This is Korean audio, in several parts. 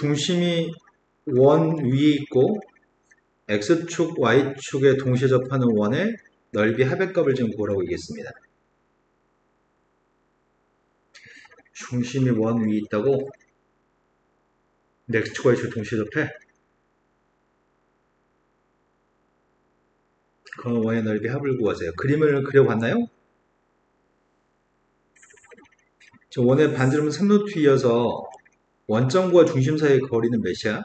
중심이 원 위에 있고 x축, y축에 동시에 접하는 원의 넓이 합의값을 지금 구하라고 얘기했습니다. 중심이 원 위에 있다고? 근데 x축, y축에 동시에 접해? 그럼 원의 넓이 합을 구하세요. 그림을 그려봤나요? 저 원의 반지름은 3루트이어서 원점과 중심 사이의 거리는 몇이야?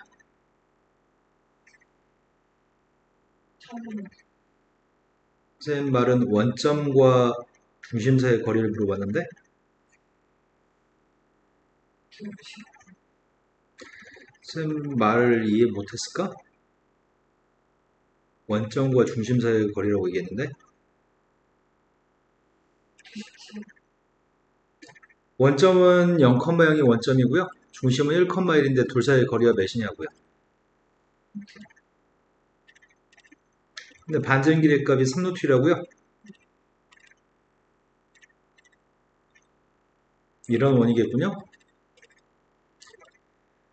선생님 말은 원점과 중심 사이의 거리를 물어봤는데 선생님 말을 이해 못했을까? 원점과 중심 사이의 거리라고 얘기했는데 원점은 0,0이 원점이고요. 중심은 1,1인데 둘 사이의 거리가 몇이냐고요. 근데 반지름 길이의 값이 3루트라고요. 이런 원이겠군요.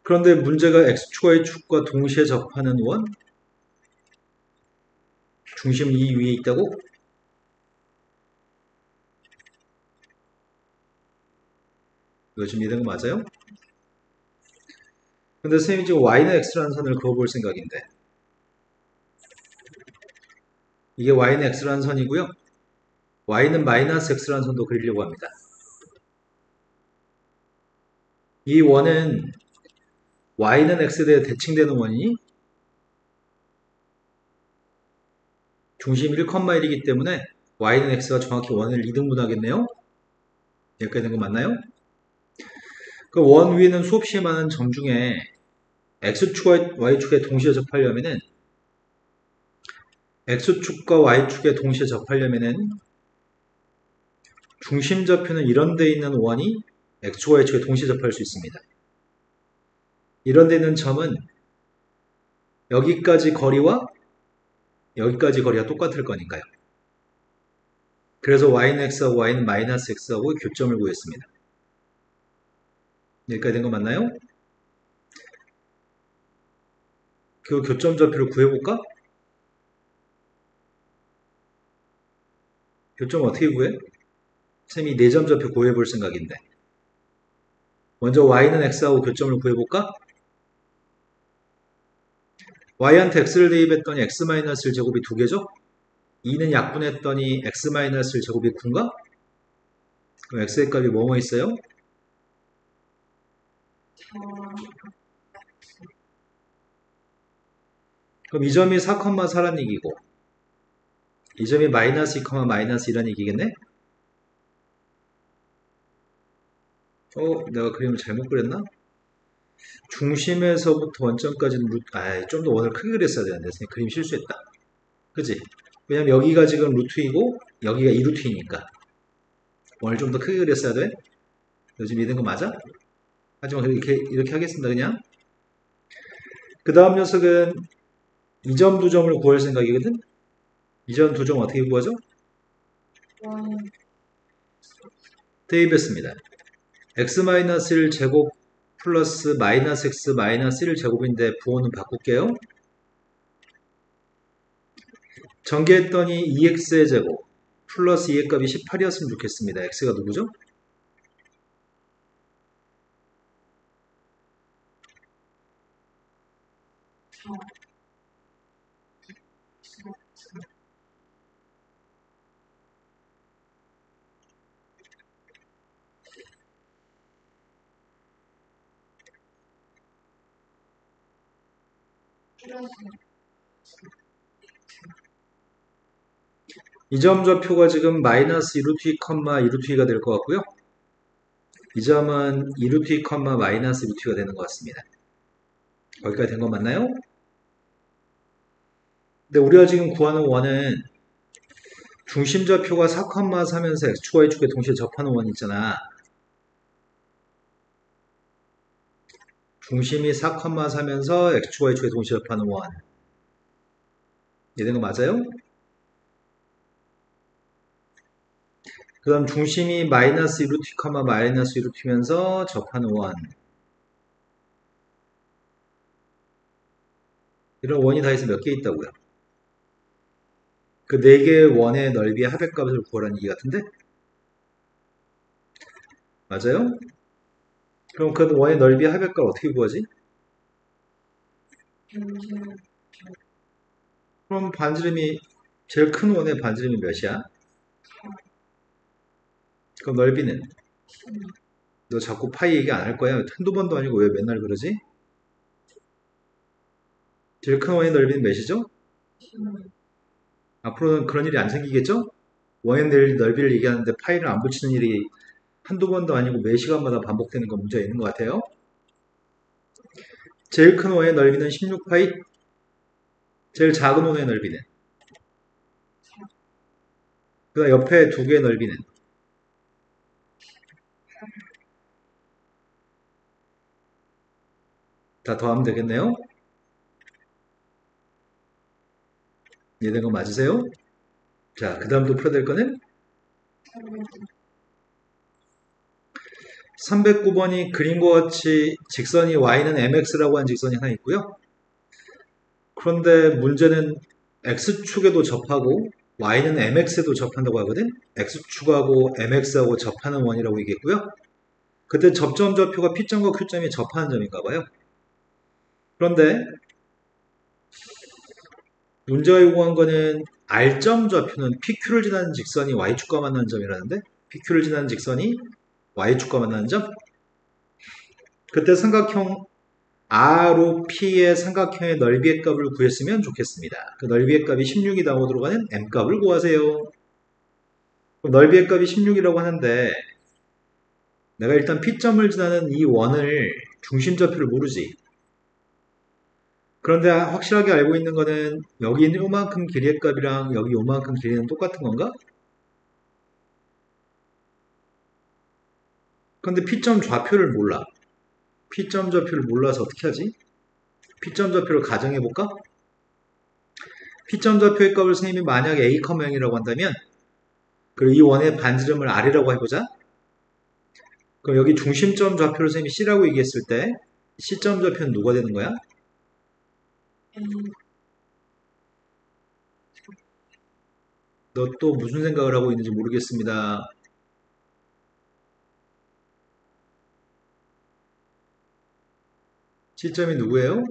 그런데 문제가 x축, y축과 동시에 접하는 원? 중심은 이 위에 있다고? 이거 지금 이해된 거 맞아요? 근데 선생님이 지금 y는 x라는 선을 그어볼 생각인데 이게 y는 x라는 선이고요. y는 마이너스 x라는 선도 그리려고 합니다. 이 원은 y는 x에 대해 대칭되는 원이니 중심 1,1이기 때문에 y는 x가 정확히 원을 2등분하겠네요. 여기까지 된 거 맞나요? 그 원 위에는 수업 시에 많은 점 중에 x축과 y축에 동시에 접하려면은 x축과 y축에 동시에 접하려면은 중심 좌표는 이런 데 있는 원이 x축과 y축에 동시에 접할 수 있습니다. 이런 데 있는 점은 여기까지 거리와 여기까지 거리가 똑같을 거니까요. 그래서 y는 x하고 y는 마이너스 x하고 교점을 구했습니다. 여기까지 된 거 맞나요? 그 교점 좌표를 구해볼까? 교점 어떻게 구해? 쌤이 4점 좌표 구해볼 생각인데 먼저 y는 x하고 교점을 구해볼까? y한테 x를 대입했더니 x-1 제곱이 2개죠? 2는 약분했더니 x-1 제곱이 9인가? 그럼 x의 값이 뭐뭐 있어요? 그럼 이 점이 4,4란 얘기고 이 점이 마이너스 2, 마이너스 1란 얘기겠네? 내가 그림을 잘못 그렸나? 중심에서부터 원점까지는 좀 더 원을 크게 그렸어야 되는데 그림 실수했다. 그치? 왜냐면 여기가 지금 루트이고 여기가 2루트이니까 원을 좀 더 크게 그렸어야 돼. 요즘 믿은 거 맞아? 하지만 이렇게 하겠습니다. 그냥 그 다음 녀석은 이 점 두 점을 구할 생각이거든? 이 점 두 점 어떻게 구하죠? 대입했습니다. x-1 제곱 플러스 마이너스 x 마이너스 1 제곱인데 부호는 바꿀게요. 전개했더니 2x의 제곱 플러스 2의 값이 18이었으면 좋겠습니다. x가 누구죠? 이 점 좌표가 지금 마이너스 2루트 2, 2루트 2가 될 것 같고요. 이 점은 2루트 2, 마이너스 2루트 2가 되는 것 같습니다. 거기까지 된 거 맞나요? 근데 우리가 지금 구하는 원은 중심 좌표가 4,4면서 x축과 y축에 동시에 접하는 원 있잖아. 중심이 4,4면서 x축과 y축에 동시에 접하는 원. 이해된 거 맞아요? 그 다음 중심이 마이너스 2루트 2, 마이너스 2루트면서 접하는 원. 이런 원이 다 있으면 몇 개 있다고요? 그 네 개의 원의 넓이의 합의값을 구하라는 얘기 같은데? 맞아요? 그럼 그 원의 넓이의 합의값 어떻게 구하지? 그럼 반지름이 제일 큰 원의 반지름이 몇이야? 그럼 넓이는? 너 자꾸 파이 얘기 안 할 거야? 한두 번도 아니고 왜 맨날 그러지? 제일 큰 원의 넓이는 몇이죠? 앞으로는 그런 일이 안 생기겠죠? 원의 넓이를 얘기하는데 파이를 안 붙이는 일이 한두 번도 아니고 매 시간마다 반복되는 건 문제가 있는 것 같아요. 제일 큰 원의 넓이는 16파이, 제일 작은 원의 넓이는? 그 옆에 두 개의 넓이는? 다 더하면 되겠네요? 이해된 거 맞으세요? 자, 그 다음도 풀어야 될 거는 309번이 그림과 같이 직선이 y는 mx라고 하는 직선이 하나 있고요. 그런데 문제는 x축에도 접하고 y는 mx에도 접한다고 하거든. x축하고 mx하고 접하는 원이라고 얘기했고요. 그때 접점 좌표가 P점과 Q점이 접하는 점인가 봐요. 그런데 문제가 요구한 거는 R점 좌표는 PQ를 지나는 직선이 Y축과 만나는 점이라는데 PQ를 지나는 직선이 Y축과 만나는 점? 그때 삼각형 ROP의 삼각형의 넓이의 값을 구했으면 좋겠습니다. 그 넓이의 값이 16이 나오도록 하는 M값을 구하세요. 그럼 넓이의 값이 16이라고 하는데 내가 일단 P점을 지나는 이 원을 중심 좌표를 모르지. 그런데 확실하게 알고 있는 거는 여기 있는 요만큼 길이의 값이랑 여기 요만큼 길이는 똑같은 건가? 그런데 P점 좌표를 몰라. P점 좌표를 몰라서 어떻게 하지? P점 좌표를 가정해볼까? P점 좌표의 값을 선생님이 만약 A, 0이라고 한다면 그리고 이 원의 반지름을 R이라고 해보자. 그럼 여기 중심점 좌표를 선생님이 C라고 얘기했을 때 C점 좌표는 누가 되는 거야? 너 또 무슨 생각을 하고 있는지 모르겠습니다. C점이 누구예요?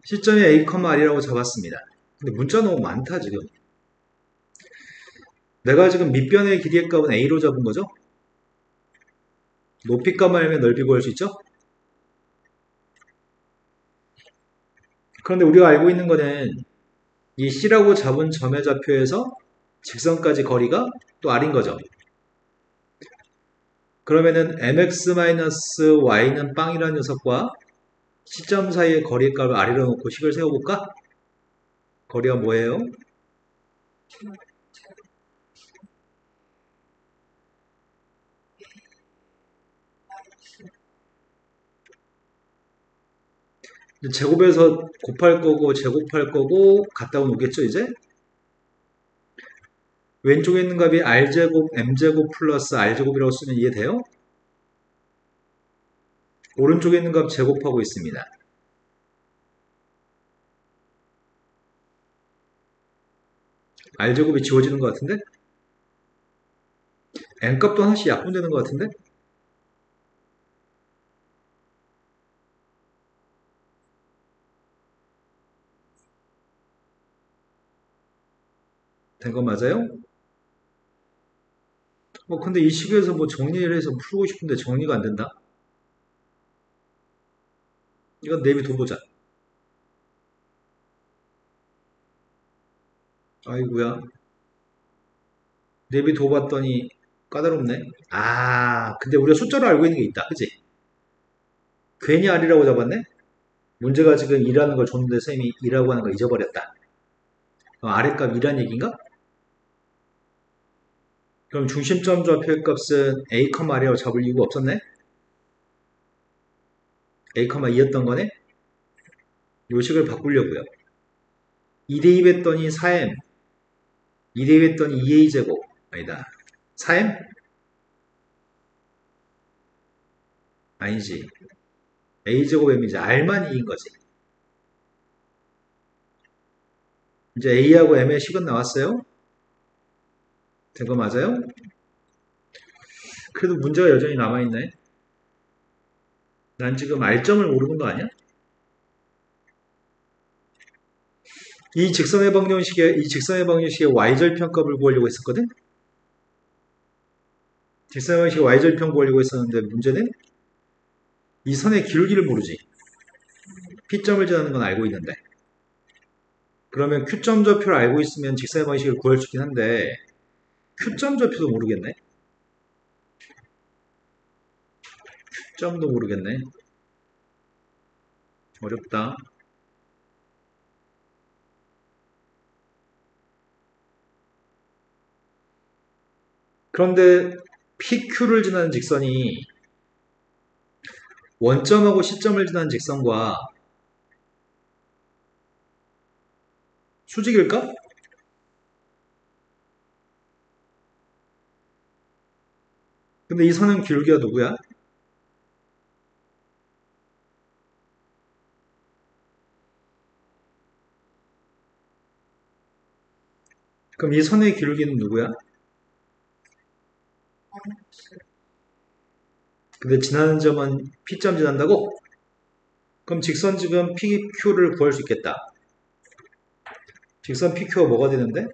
C점이 A, R이라고 잡았습니다. 근데 문자 너무 많다 지금. 내가 지금 밑변의 길이의 값은 A로 잡은 거죠? 높이값만 알면 넓이 구할 수 있죠? 그런데 우리가 알고 있는 거는 이 C라고 잡은 점의 좌표에서 직선까지 거리가 또 R인 거죠. 그러면은 mx-y는 빵이라는 녀석과 C점 사이의 거리의 값을 R이라 놓고 식을 세워볼까? 거리가 뭐예요? 제곱에서 곱할 거고 제곱할 거고 갖다 놓겠죠 이제? 왼쪽에 있는 값이 r제곱 m제곱 플러스 r제곱이라고 쓰면 이해돼요? 오른쪽에 있는 값 제곱하고 있습니다. r제곱이 지워지는 것 같은데? n값도 하나씩 약분되는 것 같은데? 된 거 맞아요? 근데 이 식에서 뭐 정리를 해서 풀고 싶은데 정리가 안 된다? 이건 내비둬보자. 아이구야. 내비둬봤더니 까다롭네. 아, 근데 우리가 숫자로 알고 있는 게 있다. 그치? 괜히 R이라고 잡았네? 문제가 지금 2라는 걸 줬는데 쌤이 2라고 하는 걸 잊어버렸다. 그럼 R의 값 2란 얘기인가? 그럼 중심점 좌표의 값은 A, R이라고 잡을 이유가 없었네? A, 2였던 거네? 요 식을 바꾸려고요. 2대2 했더니 4M. 2 대입했더니 2a제곱 아니다 4m? 아니지 a제곱 m이지 r만 2인 거지. 이제 a하고 m의 식은 나왔어요? 된 거 맞아요? 그래도 문제가 여전히 남아있네. 난 지금 r점을 모르는 거 아니야? 이 직선의 방정식의 y절편값을 구하려고 했었거든? 직선의 방정식의 y절편 구하려고 했었는데 문제는 이 선의 기울기를 모르지. P점을 지나는 건 알고 있는데. 그러면 Q점 좌표를 알고 있으면 직선의 방정식을 구할 수 있긴 한데 Q점 좌표도 모르겠네. Q점도 모르겠네. 어렵다. 그런데 PQ를 지나는 직선이 원점하고 시점을 지나는 직선과 수직일까? 근데 이 선은 기울기가 누구야? 그럼 이 선의 기울기는 누구야? 근데 지나는 점은 P점 지난다고? 그럼 직선 지금 PQ를 구할 수 있겠다. 직선 PQ가 뭐가 되는데?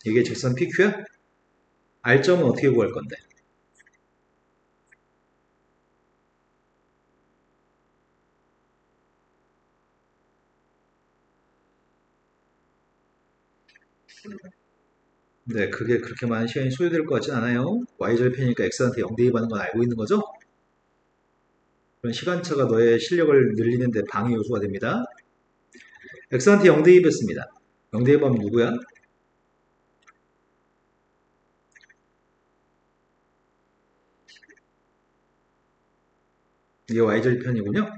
이게 직선 PQ야? R점은 어떻게 구할 건데? 네, 그게 그렇게 많은 시간이 소요될 것 같진 않아요. Y절편이니까 X한테 0 대입하는 건 알고 있는 거죠? 그런 시간차가 너의 실력을 늘리는 데 방해 요소가 됩니다. X한테 0 대입했습니다. 0 대입하면 누구야? 이게 Y절편이군요.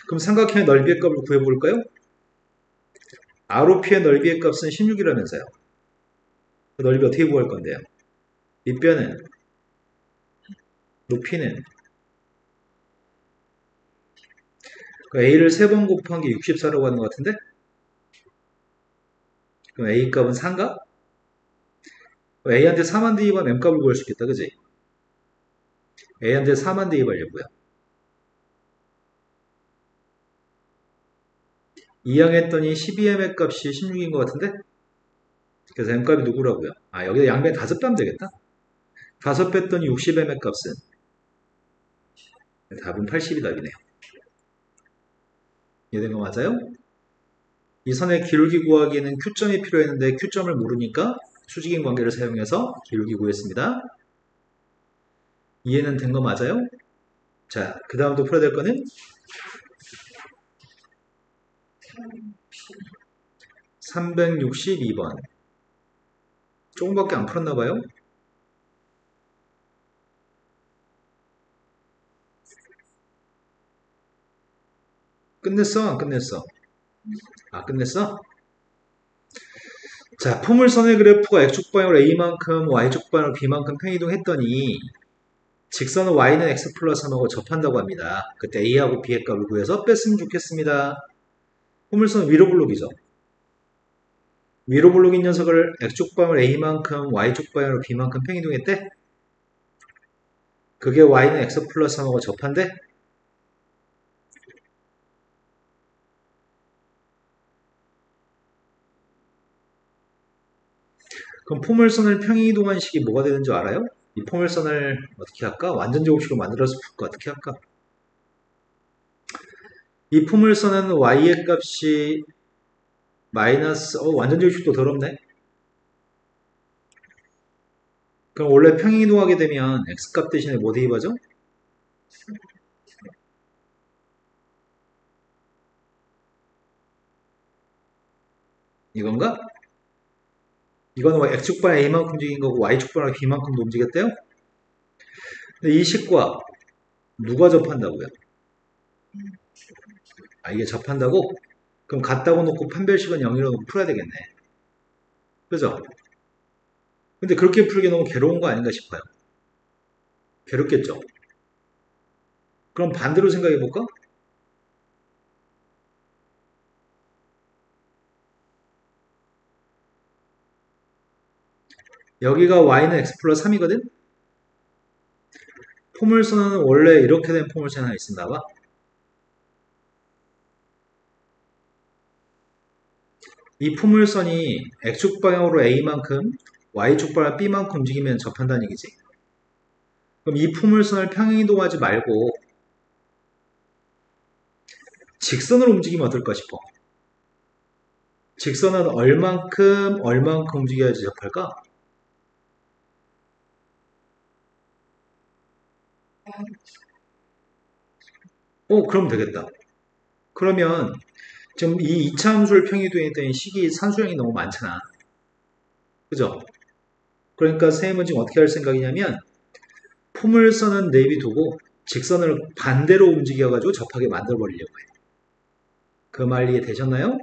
그럼 삼각형의 넓이의 값을 구해볼까요? ROP의 넓이의 값은 16이라면서요. 그 넓이 어떻게 구할 건데요? 밑변은 높이는 그 A를 3번 곱한 게 64라고 하는 것 같은데? 그럼 A 값은 4인가? A한테 4만 대입하면 M 값을 구할 수 있겠다, 그지? A한테 4만 대입하려고요. 2항 했더니 12M의 값이 16인 것 같은데? 그래서 M 값이 누구라고요? 아, 여기다 양변 5배 하면 되겠다. 5 뺐더니 60M의 값은 답은 80이 답이네요. 이해된 거 맞아요? 이 선의 기울기 구하기에는 Q점이 필요했는데 Q점을 모르니까 수직인 관계를 사용해서 기울기 구했습니다. 이해는 된 거 맞아요? 자, 그 다음 또 풀어야 될 거는 362번. 조금밖에 안 풀었나 봐요? 끝냈어? 안 끝냈어? 아, 끝냈어? 자, 포물선의 그래프가 x축방향으로 a만큼 y축방향으로 b만큼 평이동했더니 직선은 y는 x 플러스 3하고 접한다고 합니다. 그때 a하고 b의 값을 구해서 뺐으면 좋겠습니다. 포물선은 위로 블록이죠. 위로 블록인 녀석을 x축방향으로 a만큼 y축방향으로 b만큼 평이동했대? 그게 y는 x 플러스 3하고 접한대? 그럼 포물선을 평행이동한 식이 뭐가 되는 줄 알아요? 이 포물선을 어떻게 할까? 완전 제곱식으로 만들어서 풀까? 어떻게 할까? 이 포물선은 y의 값이 마이너스, 완전 제곱식도 더럽네? 그럼 원래 평행이동하게 되면 x값 대신에 뭐 대입하죠? 이건가? 이거는 x축방 a만큼 움직인 거고 y축방 b만큼도 움직였대요? 근데 이 식과 누가 접한다고요? 이게 접한다고? 그럼 같다고 놓고 판별식은 0이라고 놓고 풀어야 되겠네. 그죠? 근데 그렇게 풀기 너무 괴로운 거 아닌가 싶어요. 괴롭겠죠? 그럼 반대로 생각해 볼까? 여기가 y는 x 플러스 3이거든? 포물선은 원래 이렇게 된 포물선 하나 있었나 봐. 이 포물선이 x축 방향으로 a만큼 y축 방향 b만큼 움직이면 접한다는 얘기지. 그럼 이 포물선을 평행이동하지 말고 직선으로 움직이면 어떨까 싶어. 직선은 얼만큼 움직여야지 접할까? 그럼 되겠다. 그러면 지금 이 이차함수를 평행이동했더니 식이 산수형이 너무 많잖아. 그죠? 그러니까 선생님은 지금 어떻게 할 생각이냐면 포물선은 내비두고 직선을 반대로 움직여가지고 접하게 만들어버리려고 해. 그 말 이해되셨나요?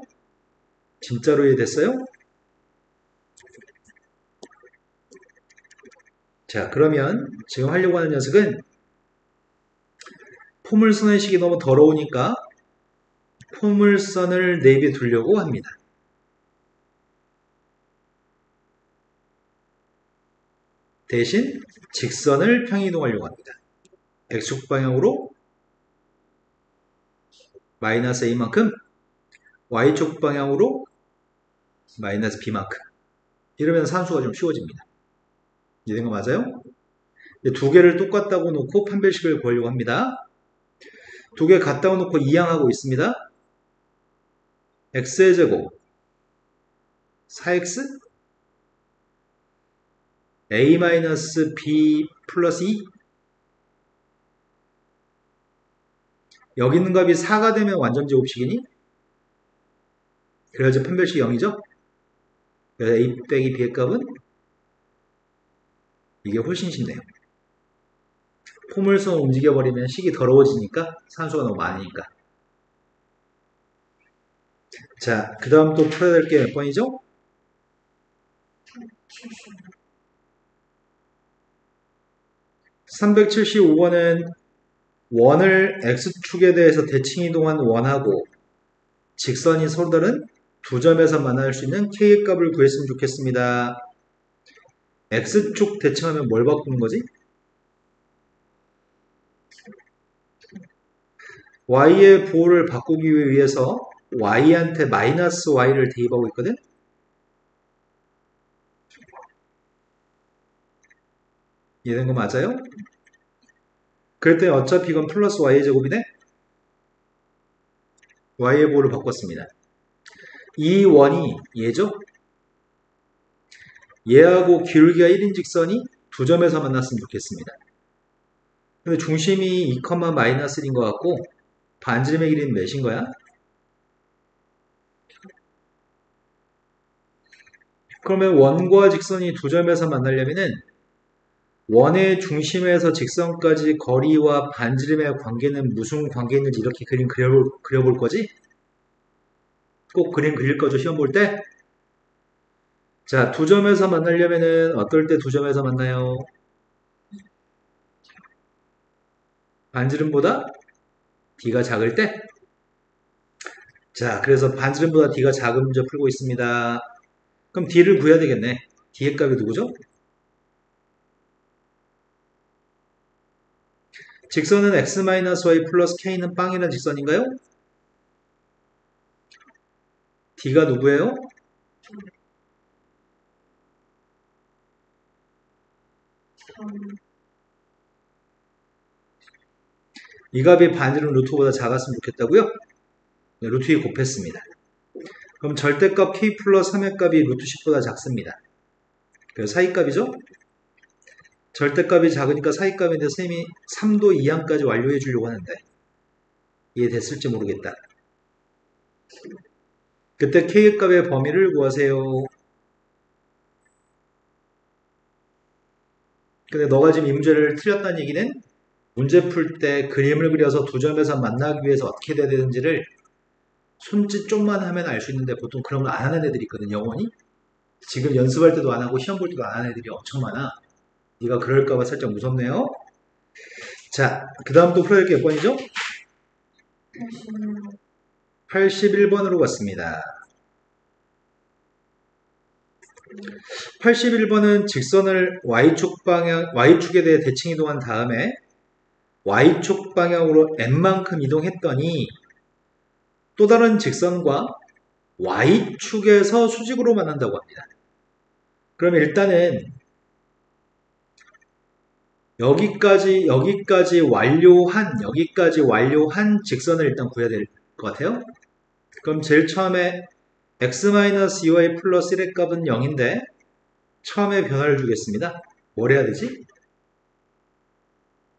진짜로 이해됐어요? 자, 그러면 지금 하려고 하는 녀석은 포물선의 식이 너무 더러우니까 포물선을 내비두려고 합니다. 대신 직선을 평행이동하려고 합니다. x축 방향으로 마이너스 a만큼 y축 방향으로 마이너스 b만큼 이러면 산수가 좀 쉬워집니다. 이해된 거 맞아요? 두 개를 똑같다고 놓고 판별식을 구하려고 합니다. 두 개 같다고 놓고 이항하고 있습니다. x의 제곱 4x a-b 플러스 2 여기 있는 값이 4가 되면 완전 제곱식이니? 그래야지 판별식이 0이죠? 그래서 a 빼기 b의 값은 이게 훨씬 쉽네요. 포물선 움직여버리면 식이 더러워지니까 산수가 너무 많으니까. 자, 그 다음 또 풀어야 될 게 몇 번이죠? 375번은 원을 x축에 대해서 대칭이동한 원하고 직선이 서로 다른 두 점에서 만날 수 있는 k의 값을 구했으면 좋겠습니다. x축 대칭하면 뭘 바꾸는 거지? y의 보호를 바꾸기 위해서 y한테 마이너스 y를 대입하고 있거든? 이해된 거 맞아요? 그랬더니 어차피 이건 플러스 y의 제곱이네? y의 보호를 바꿨습니다. 이 원이 얘죠? 얘하고 기울기가 1인 직선이 두 점에서 만났으면 좋겠습니다. 근데 중심이 2, 마이너스 1인 것 같고 반지름의 길이는 몇인 거야? 그러면 원과 직선이 두 점에서 만나려면은 원의 중심에서 직선까지 거리와 반지름의 관계는 무슨 관계인지 이렇게 그림 그려볼 거지? 꼭 그림 그릴 거죠, 시험 볼 때? 자, 두 점에서 만나려면은 어떨 때 두 점에서 만나요? 반지름보다 D가 작을 때? 자, 그래서 반지름보다 D가 작은 문제 풀고 있습니다. 그럼 D를 구해야 되겠네. D의 값이 누구죠? 직선은 x-y 플러스 k는 빵이라는 직선인가요? D가 누구예요? 이 값이 반지름 루트보다 작았으면 좋겠다고요? 네, 루트 2 곱했습니다. 그럼 절대값 k 플러스 3의 값이 루트 10보다 작습니다. 그래서 사이값이죠? 절대값이 작으니까 사이값인데 쌤이 3도 이항까지 완료해 주려고 하는데 이해됐을지 모르겠다. 그때 k의 값의 범위를 구하세요. 근데 너가 지금 이 문제를 틀렸다는 얘기는 문제 풀 때 그림을 그려서 두 점에서 만나기 위해서 어떻게 돼야 되는지를 손짓 좀만 하면 알 수 있는데 보통 그런 거 안 하는 애들이 있거든, 영원히. 지금 연습할 때도 안 하고 시험 볼 때도 안 하는 애들이 엄청 많아. 네가 그럴까봐 살짝 무섭네요. 자, 그 다음 또 풀어야 될 게 몇 번이죠? 81번으로 갔습니다. 81번은 직선을 Y축 방향, Y축에 대해 대칭 이동한 다음에 Y축 방향으로 N만큼 이동했더니 또 다른 직선과 Y축에서 수직으로 만난다고 합니다. 그러면 일단은 여기까지 완료한 직선을 일단 구해야 될 것 같아요. 그럼 제일 처음에 x-2y 플러스 1의 값은 0인데 처음에 변화를 주겠습니다. 뭘 해야 되지?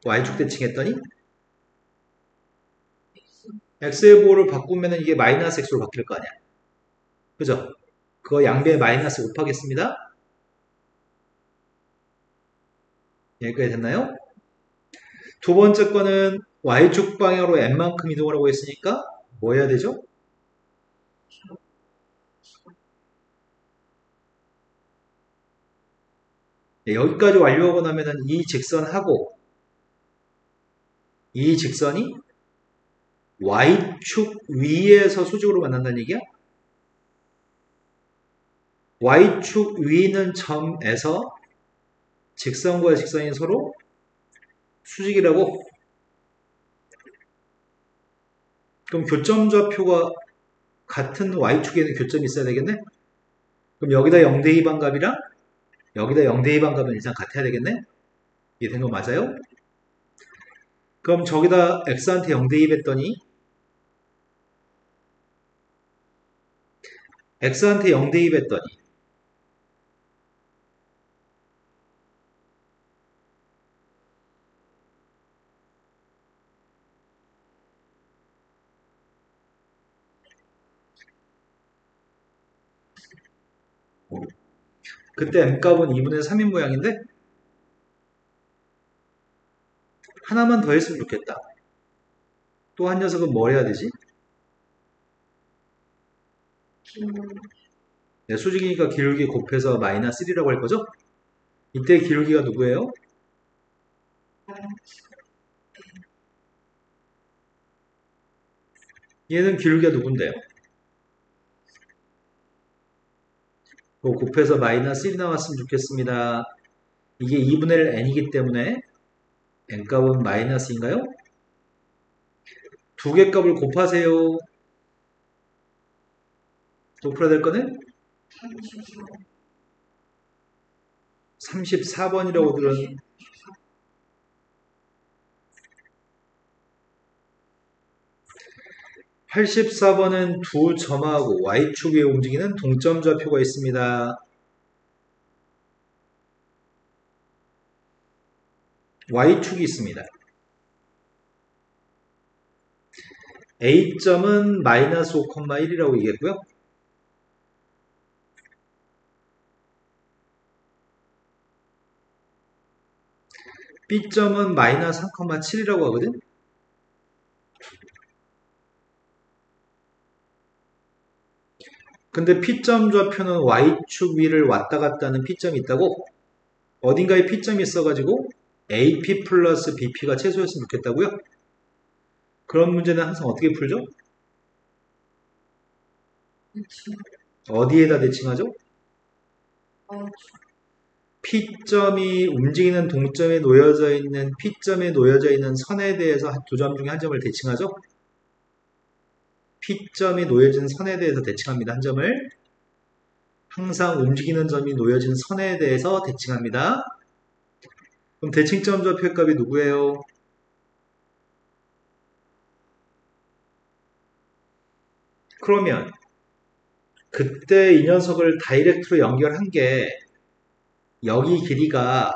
y축 대칭했더니 x의 보호를 바꾸면 이게 마이너스 x로 바뀔 거 아니야. 그죠? 그거 양변에 마이너스 곱하겠습니다. 여기까지 됐나요? 두 번째 거는 y축 방향으로 n만큼 이동을 하고 있으니까 뭐 해야 되죠? 여기까지 완료하고 나면은 이 직선이 y축 위에서 수직으로 만난다는 얘기야? y축 위는 점에서 직선과 직선이 서로 수직이라고? 그럼 교점 좌표가 같은 y축에는 교점이 있어야 되겠네? 그럼 여기다 0대2 반값이랑 여기다 0대2 반값은 일단 같아야 되겠네? 이게 된 거 맞아요? 그럼 저기다 x한테 0대2 했더니 x한테 0대2 했더니 그때 m값은 2분의 3인 모양인데 하나만 더 했으면 좋겠다. 또 한 녀석은 뭘 해야 되지? 네, 수직이니까 기울기 곱해서 마이너스 1이라고 할 거죠? 이때 기울기가 누구예요? 얘는 기울기가 누군데요? 그거 곱해서 마이너스 1이 나왔으면 좋겠습니다. 이게 2분의 1 n이기 때문에 n값은 마이너스인가요? 두 개 값을 곱하세요. 또 풀어야 될 거는 34번이라고 들은 84번은 두 점하고 y축 위에 움직이는 동점 좌표가 있습니다. y축이 있습니다. A점은 마이너스 5,1이라고 얘기했고요. B점은 마이너스 3,7이라고 하거든. 근데 P점 좌표는 Y축 위를 왔다 갔다 하는 P점이 있다고? 어딘가에 P점이 있어가지고 AP 플러스 BP가 최소였으면 좋겠다고요? 그런 문제는 항상 어떻게 풀죠? 어디에다 대칭하죠? P점이 움직이는 동점에 놓여져 있는 P점에 놓여져 있는 선에 대해서 두 점 중에 한 점을 대칭하죠? P점이 놓여진 선에 대해서 대칭합니다. 한 점을. 항상 움직이는 점이 놓여진 선에 대해서 대칭합니다. 그럼 대칭점 좌표의 값이 누구예요? 그러면 그때 이 녀석을 다이렉트로 연결한 게 여기 길이가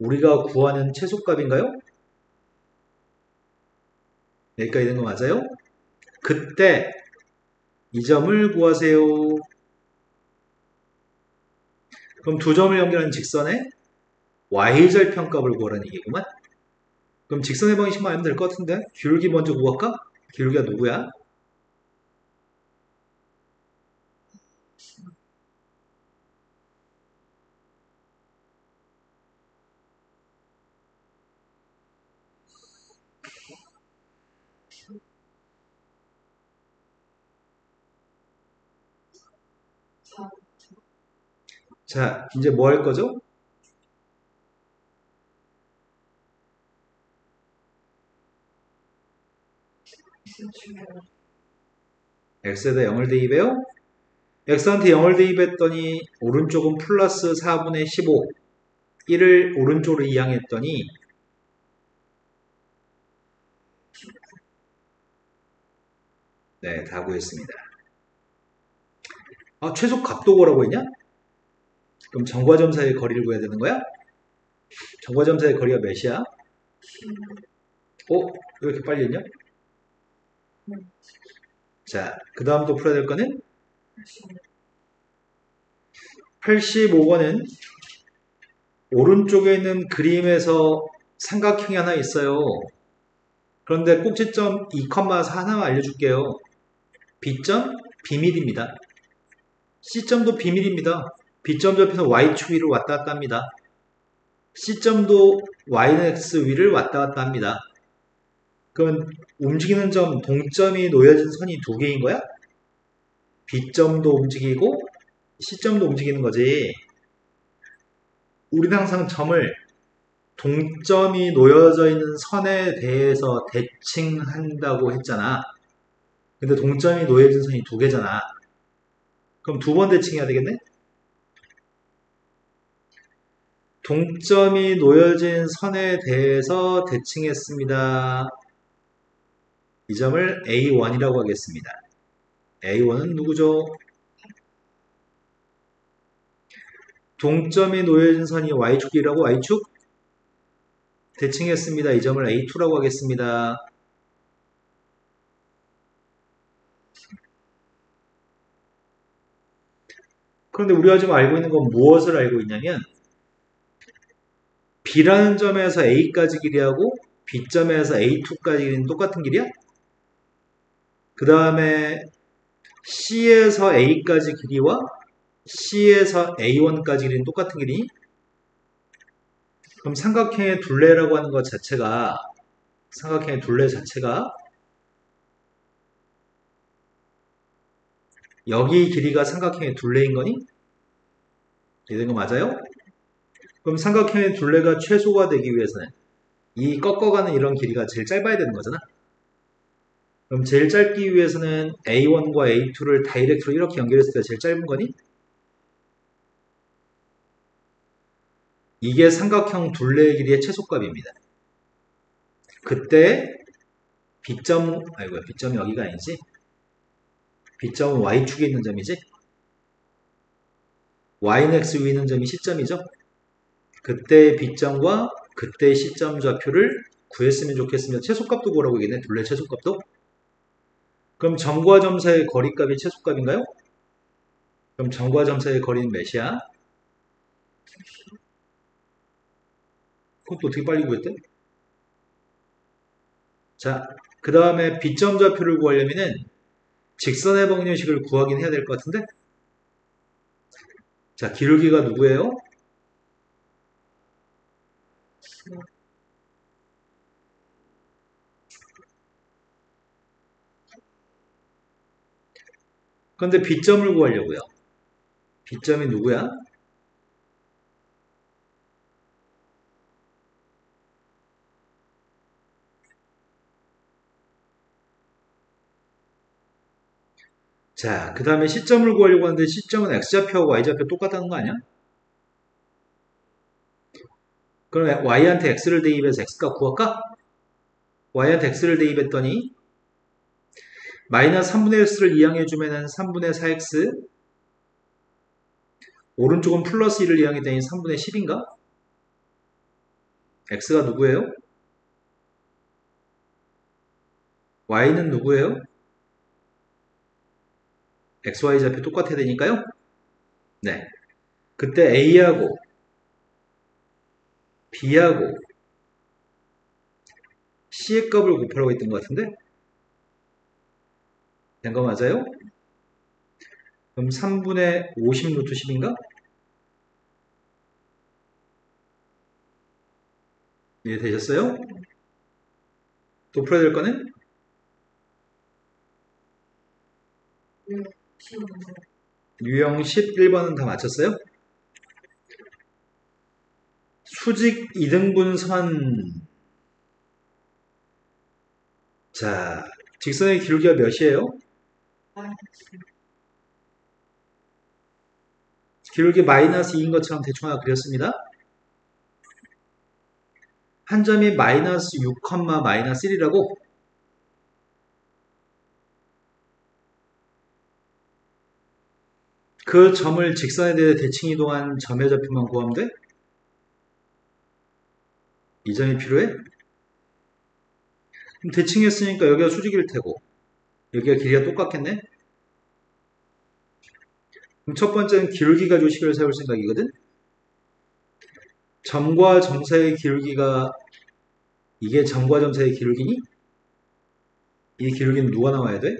우리가 구하는 최소값인가요? 여기까지 된 거 맞아요? 그때 이 점을 구하세요. 그럼 두 점을 연결하는 직선의 y절편값을 구하라는 얘기구만. 그럼 직선의 방식만 알면 될 것 같은데 기울기 먼저 구할까? 기울기가 누구야? 자, 이제 뭐 할 거죠? x에다 0을 대입해요? x한테 0을 대입했더니 오른쪽은 플러스 4분의 15 1을 오른쪽으로 이항했더니 네, 다 구했습니다. 아, 최소 값도 구하라고 했냐? 그럼 점과 점 사이의 거리를 구해야 되는 거야? 점과 점 사이의 거리가 몇이야? 어? 왜 이렇게 빨리 했냐? 자, 그 다음 또 풀어야 될 거는 85번은 오른쪽에 있는 그림에서 삼각형이 하나 있어요. 그런데 꼭지점 2,4 하나 알려줄게요. B점 비밀입니다. C점도 비밀입니다. B점 옆에서 Y축 위를 왔다 갔다 합니다. C점도 Y는 X 위를 왔다 갔다 합니다. 그러면 움직이는 점, 동점이 놓여진 선이 두 개인 거야? B점도 움직이고 C점도 움직이는 거지. 우리는 항상 점을 동점이 놓여져 있는 선에 대해서 대칭한다고 했잖아. 근데 동점이 놓여진 선이 두 개잖아. 그럼 두 번 대칭해야 되겠네? 동점이 놓여진 선에 대해서 대칭했습니다. 이 점을 A1이라고 하겠습니다. A1은 누구죠? 동점이 놓여진 선이 Y축이라고 Y축? 대칭했습니다. 이 점을 A2라고 하겠습니다. 그런데 우리가 지금 알고 있는 건 무엇을 알고 있냐면 B라는 점에서 A까지 길이하고 B점에서 A2까지 길이는 똑같은 길이야? 그 다음에 C에서 A까지 길이와 C에서 A1까지 길이는 똑같은 길이니? 그럼 삼각형의 둘레라고 하는 것 자체가 삼각형의 둘레 자체가 여기 길이가 삼각형의 둘레인 거니? 이런 거 맞아요? 그럼 삼각형의 둘레가 최소가 되기 위해서는 이 꺾어가는 이런 길이가 제일 짧아야 되는 거잖아. 그럼 제일 짧기 위해서는 A1과 A2를 다이렉트로 이렇게 연결했을 때 제일 짧은 거니? 이게 삼각형 둘레의 길이의 최소값입니다. 그때 B점, 아이고야, B점이 여기가 아니지? B점은 Y축에 있는 점이지? Y는 X 위에 있는 점이 C점이죠? 그때 B점과 그때 C점 좌표를 구했으면 좋겠으면 최소값도 구하라고 얘기했네. 둘레 최소값도? 그럼 점과 점 사이의 거리값이 최소값인가요? 그럼 점과 점 사이의 거리는 몇이야? 그것도 어떻게 빨리 구했대? 자, 그 다음에 B점 좌표를 구하려면은 직선의 방정식을 구하긴 해야 될 것 같은데? 자, 기울기가 누구예요? 그런데 B점을 구하려고요. B점이 누구야? 자, 그 다음에 C점을 구하려고 하는데 C점은 X좌표하고 Y좌표 똑같다는 거 아니야? 그럼 Y한테 X를 대입해서 X값 구할까? Y한테 X를 대입했더니 마이너스 3분의 X를 이항해주면은 3분의 4X 오른쪽은 플러스 1을 이항했더니 3분의 10인가? X가 누구예요? Y는 누구예요? XY 좌표 똑같아야 되니까요. 네. 그때 A하고 B하고 C의 값을 곱하라고 했던 것 같은데? 된 거 맞아요? 그럼 3분의 50 루트 10인가? 이해되셨어요? 또 풀어야 될 거는? 유형 11번은 다 맞췄어요? 수직 이등분선. 자, 직선의 기울기가 몇이에요? 기울기 마이너스 2인 것처럼 대충 하나 그렸습니다. 한 점이 마이너스 6, 마이너스 1이라고. 그 점을 직선에 대해 대칭 이동한 점의 좌표만 구하면 돼? 이 점이 필요해? 그럼 대칭했으니까 여기가 수직일 테고 여기가 길이가 똑같겠네? 그럼 첫 번째는 기울기 가지고 식을 세울 생각이거든? 점과 점 사이의 기울기가 이게 점과 점 사이의 기울기니? 이 기울기는 누가 나와야 돼?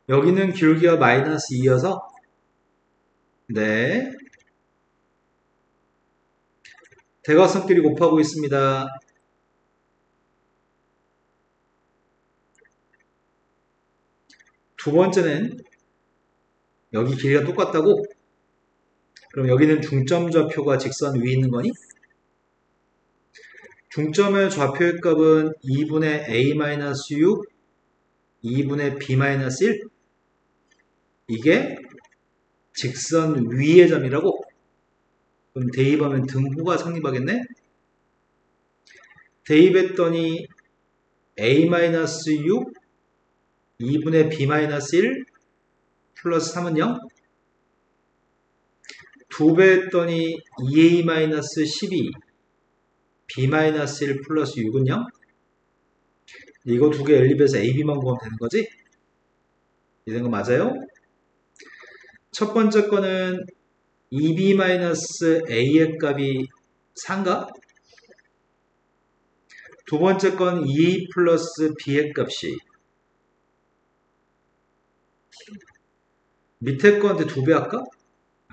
여기는 기울기가 마이너스 2여서 네, 대각선끼리 곱하고 있습니다. 두 번째는 여기 길이가 똑같다고? 그럼 여기는 중점 좌표가 직선 위에 있는 거니? 중점의 좌표의 값은 2분의 a-6, 2분의 b-1. 이게 직선 위의 점이라고? 그럼 대입하면 등호가 성립하겠네? 대입했더니 a-6, 2분의 b-1 플러스 3은 0? 2배 했더니 2a-12, b-1 플러스 6은 0? 이거 두 개 연립해서 ab만 구하면 되는 거지? 이런 거 맞아요? 첫 번째 거는 2b-a의 값이 4인가? 두 번째 건 2a 플러스 b의 값이 밑에 거한테 2배 할까?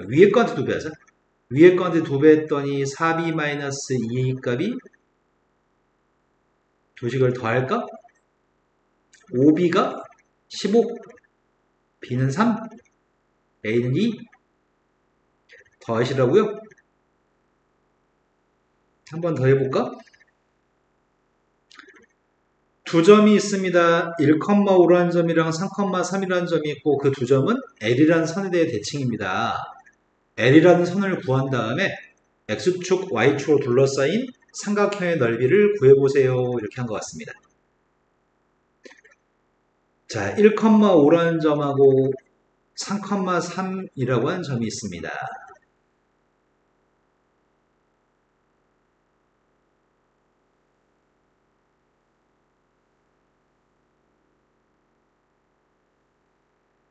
위에 거한테 2배 하자. 위에 거한테 2배 했더니 4b-2a 값이 도식을 더할까? 5b가 15, b는 3, a는 2 더하시라고요? 한 번 더 해볼까? 두 점이 있습니다. 1,5라는 점이랑 3,3이라는 점이 있고 그 두 점은 L이라는 선에 대해 대칭입니다. L이라는 선을 구한 다음에 X축, Y축으로 둘러싸인 삼각형의 넓이를 구해보세요. 이렇게 한 것 같습니다. 자, 1,5라는 점하고 3,3이라고 하는 점이 있습니다.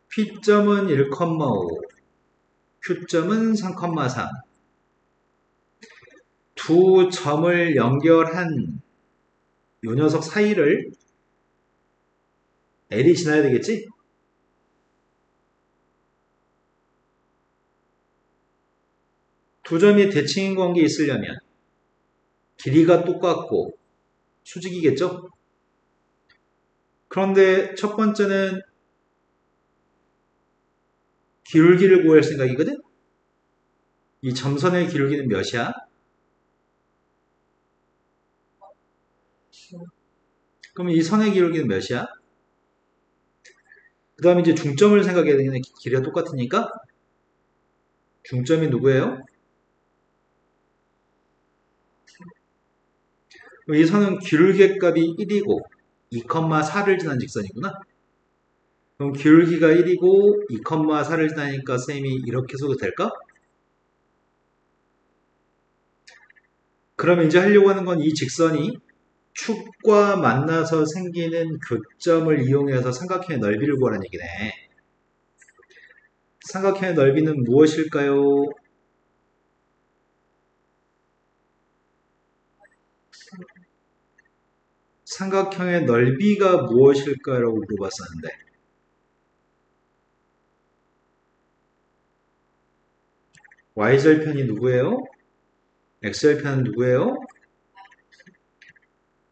P점은 1,5, Q점은 3,3. 두 점을 연결한 이 녀석 사이를 L이 지나야 되겠지? 두 점이 대칭인 관계에 있으려면 길이가 똑같고 수직이겠죠? 그런데 첫 번째는 기울기를 구할 생각이거든? 이 점선의 기울기는 몇이야? 그럼 이 선의 기울기는 몇이야? 그 다음에 이제 중점을 생각해야 되겠네. 길이가 똑같으니까. 중점이 누구예요? 이 선은 기울기 값이 1이고 2,4를 지난 직선이구나. 그럼 기울기가 1이고 2,4를 지나니까 쌤이 이렇게 써도 될까? 그러면 이제 하려고 하는 건 이 직선이 축과 만나서 생기는 교점을 이용해서 삼각형의 넓이를 구하라는 얘기네. 삼각형의 넓이는 무엇일까요? 삼각형의 넓이가 무엇일까라고 물어봤었는데 y절편이 누구예요? x절편은 누구예요?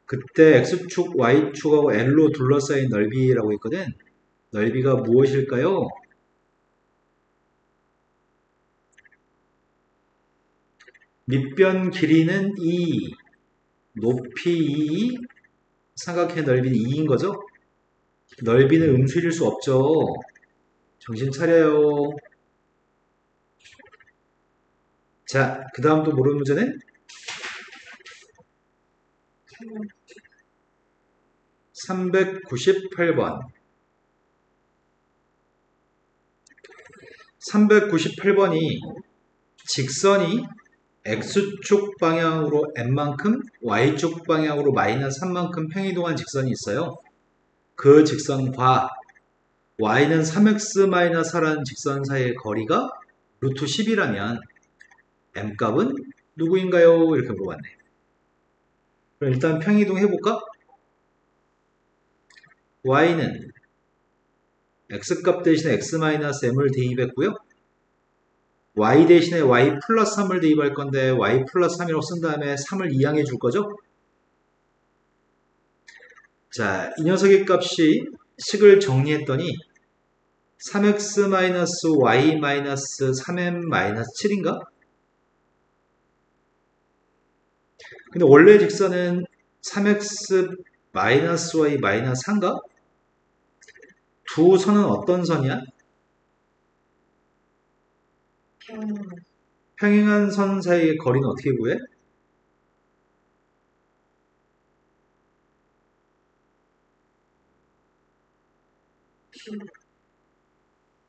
그때 x축, y축하고 l로 둘러싸인 넓이라고 했거든. 넓이가 무엇일까요? 밑변 길이는 2, 높이 2, 삼각형의 넓이는 2인 거죠? 넓이는 음수일 수 없죠. 정신 차려요. 자, 그 다음 또 모르는 문제는 398번. 398번이 직선이 x축 방향으로 n만큼, y축 방향으로 마이너스 3만큼 평이동한 직선이 있어요. 그 직선과 y는 3x-4라는 직선 사이의 거리가 루트 10이라면 m값은 누구인가요? 이렇게 물어봤네. 그럼 일단 평이동 해볼까? y는 x값 대신에 x-m을 대입했고요. y 대신에 y 플러스 3을 대입할 건데 y 플러스 3이라고 쓴 다음에 3을 이항해 줄 거죠? 자, 이 녀석의 값이 식을 정리했더니 3x-y-3m-7인가? 근데 원래 직선은 3x-y-4인가? 두 선은 어떤 선이야? 평행한 선 사이의 거리는 어떻게 구해?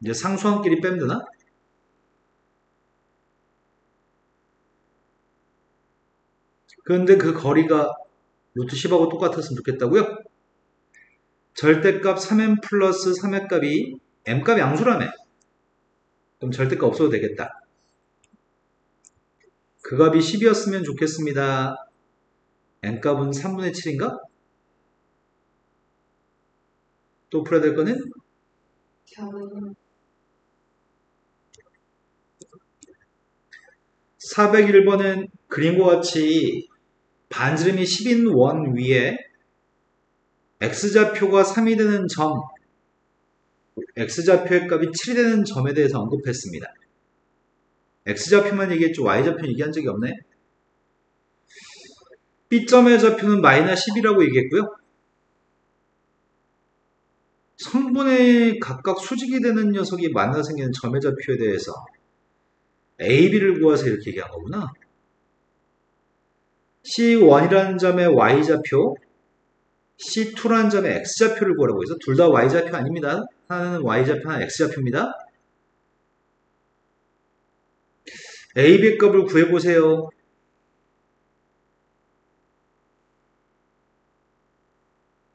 이제 상수함끼리 빼면 되나? 그런데 그 거리가 루트 10하고 똑같았으면 좋겠다고요? 절대값 3m 플러스 3의 값이 m값이 양수라며. 그럼 절대값 없어도 되겠다. 그 값이 10이었으면 좋겠습니다. n값은 3분의 7인가? 또 풀어야 될 거는? 401번은 그림과 같이 반지름이 10인 원 위에 x좌표가 3이 되는 점, x좌표의 값이 7이 되는 점에 대해서 언급했습니다. x좌표만 얘기했죠. y좌표는 얘기한 적이 없네. B점의 좌표는 마이너스 10이라고 얘기했고요. 성분에 각각 수직이 되는 녀석이 만나 생기는 점의 좌표에 대해서 A, B를 구해서 이렇게 얘기한 거구나. C1이라는 점의 y좌표, C2라는 점의 x좌표를 구하라고 해서 둘 다 y좌표 아닙니다. 하나는 y좌표, 하나는 x좌표입니다. A, B 값을 구해보세요.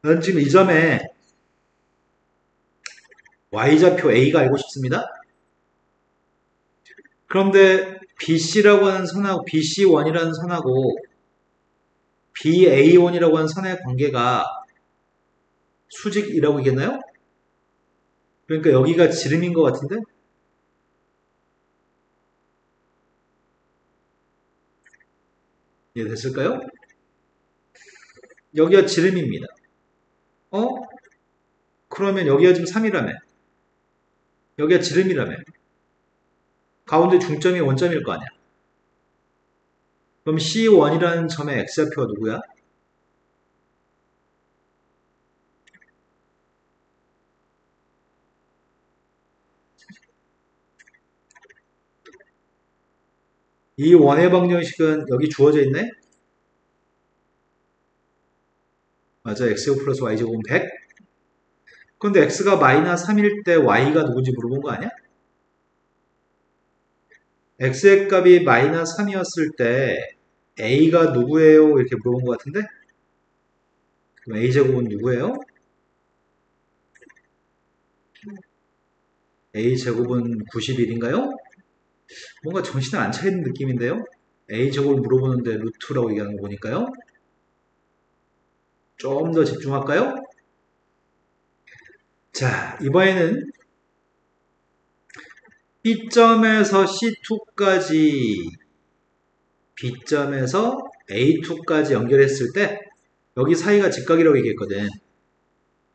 난 지금 이 점에 y좌표 A가 알고 싶습니다. 그런데 BC라고 하는 선하고 BC1이라는 선하고 BA1이라고 하는 선의 관계가 수직이라고 얘기했나요? 그러니까 여기가 지름인 것 같은데? 이해됐을까요? 여기가 지름입니다. 그러면 여기가 지금 3이라며. 여기가 지름이라며. 가운데 중점이 원점일 거 아니야. 그럼 C1이라는 점의 x좌표가 누구야? 이 원의 방정식은 여기 주어져 있네? 맞아, x제곱 플러스 y제곱은 100? 그런데 x가 마이너스 3일 때 y가 누군지 물어본 거 아니야? x의 값이 마이너스 3이었을 때 a가 누구예요? 이렇게 물어본 것 같은데? 그럼 a제곱은 누구예요? a제곱은 91인가요? 뭔가 정신이 안 차리는 느낌인데요? a제곱을 물어보는데 루트라고 얘기하는 거 보니까요? 좀 더 집중할까요? 자, 이번에는 B점에서 C2까지 B점에서 A2까지 연결했을 때 여기 사이가 직각이라고 얘기했거든.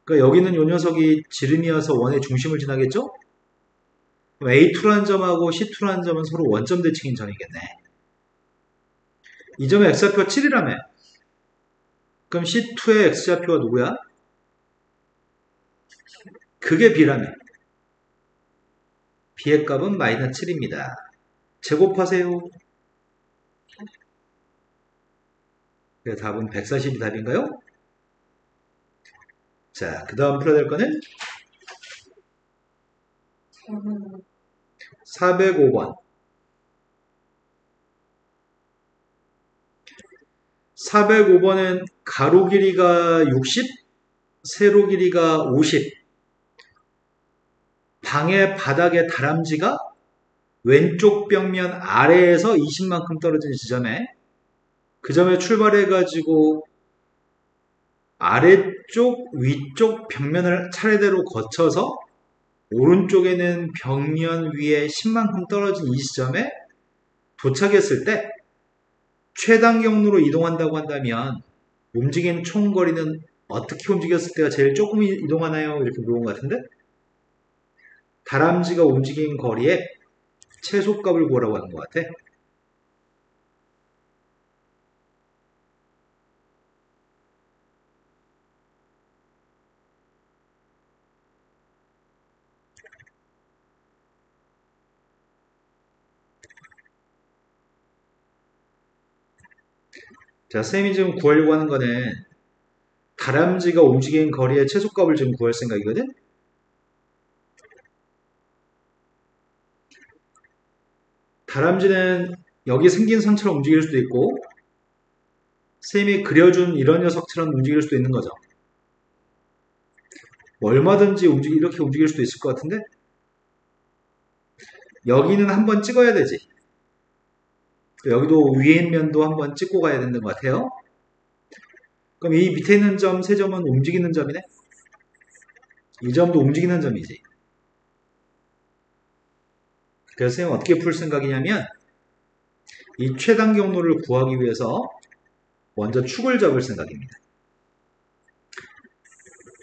그러니까 여기는 요 녀석이 지름이어서 원의 중심을 지나겠죠? 그럼 A2라는 점하고 C2라는 점은 서로 원점 대칭인 점이겠네. 이 점의 x좌표가 7이라며. 그럼 C2의 x좌표가 누구야? 그게 B라며. B의 값은 마이너스 7입니다. 제곱하세요. 그래서 답은 140이 답인가요? 자, 그 다음 풀어야 될 거는 405번. 405번은 가로 길이가 60, 세로 길이가 50. 방의 바닥의 다람쥐가 왼쪽 벽면 아래에서 20만큼 떨어진 지점에 그 점에 출발해가지고 아래쪽, 위쪽 벽면을 차례대로 거쳐서 오른쪽에는 벽면 위에 10만큼 떨어진 이 지점에 도착했을 때 최단 경로로 이동한다고 한다면 움직이는 총 거리는 어떻게 움직였을 때가 제일 조금 이동하나요? 이렇게 물어본 것 같은데 다람쥐가 움직인 거리에 최소값을 구하라고 하는 것 같아. 자, 쌤이 지금 구하려고 하는 거는 다람쥐가 움직인 거리의 최소값을 지금 구할 생각이거든? 다람쥐는 여기 생긴 선처럼 움직일 수도 있고 쌤이 그려준 이런 녀석처럼 움직일 수도 있는 거죠. 뭐 얼마든지 이렇게 움직일 수도 있을 것 같은데 여기는 한번 찍어야 되지. 여기도 위에 면도 한번 찍고 가야 되는 것 같아요. 그럼 이 밑에 있는 점, 세 점은 움직이는 점이네? 이 점도 움직이는 점이지. 그래서 선생님 어떻게 풀 생각이냐면 이 최단 경로를 구하기 위해서 먼저 축을 잡을 생각입니다.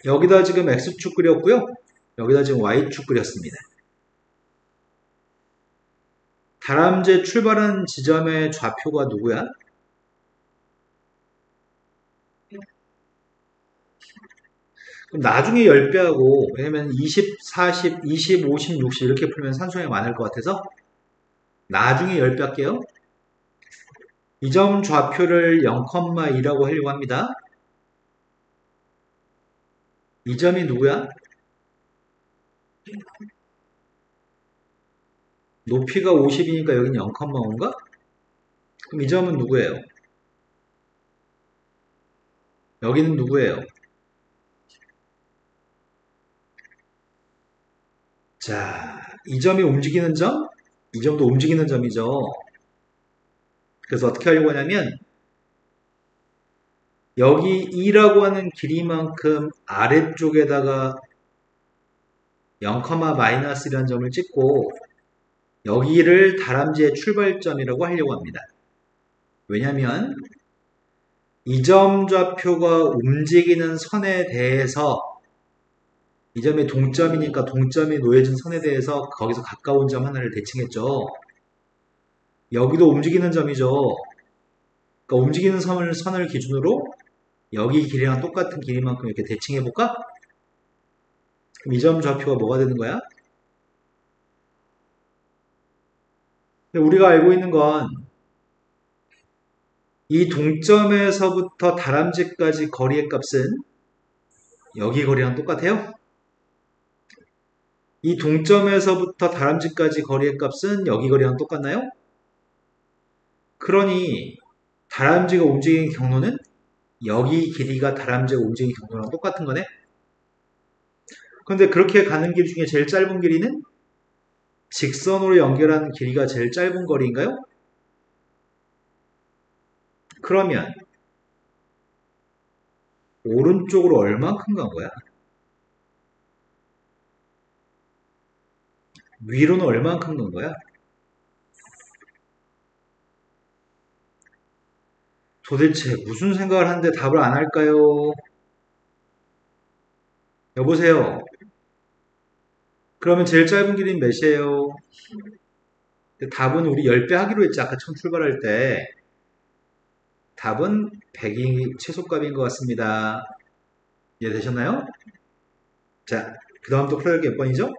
여기다 지금 X축 그렸고요. 여기다 지금 Y축 그렸습니다. 다람쥐 출발한 지점의 좌표가 누구야? 그럼 나중에 10배하고 왜냐면 20, 40, 20, 50, 60 이렇게 풀면 산수량이 많을 것 같아서 나중에 10배 할게요. 이 점 좌표를 0,2라고 하려고 합니다. 이 점이 누구야? 높이가 50이니까 여기는 0,5인가? 그럼 이 점은 누구예요? 여기는 누구예요? 자, 이 점이 움직이는 점, 이 점도 움직이는 점이죠. 그래서 어떻게 하려고 하냐면 여기 2라고 하는 길이만큼 아래쪽에다가 0,-이라는 점을 찍고 여기를 다람쥐의 출발점이라고 하려고 합니다. 왜냐하면 이 점 좌표가 움직이는 선에 대해서 이 점이 동점이니까 동점이 놓여진 선에 대해서 거기서 가까운 점 하나를 대칭했죠. 여기도 움직이는 점이죠. 그러니까 움직이는 선을 기준으로 여기 길이랑 똑같은 길이만큼 이렇게 대칭해볼까? 그럼 이 점 좌표가 뭐가 되는 거야? 우리가 알고 있는 건 이 동점에서부터 다람쥐까지 거리의 값은 여기 거리랑 똑같아요? 이 동점에서부터 다람쥐까지 거리의 값은 여기 거리랑 똑같나요? 그러니 다람쥐가 움직이는 경로는 여기 길이가 다람쥐가 움직이는 경로랑 똑같은 거네? 그런데 그렇게 가는 길 중에 제일 짧은 길이는 직선으로 연결하는 길이가 제일 짧은 거리인가요? 그러면 오른쪽으로 얼만큼 간 거야? 위로는 얼만큼 간 거야? 도대체 무슨 생각을 하는데 답을 안 할까요? 여보세요. 그러면 제일 짧은 길이는 몇이에요? 답은 우리 10배 하기로 했지. 아까 처음 출발할 때. 답은 100이 최소값인 것 같습니다. 이해되셨나요? 자, 그 다음 또 풀어야 할 게 몇 번이죠?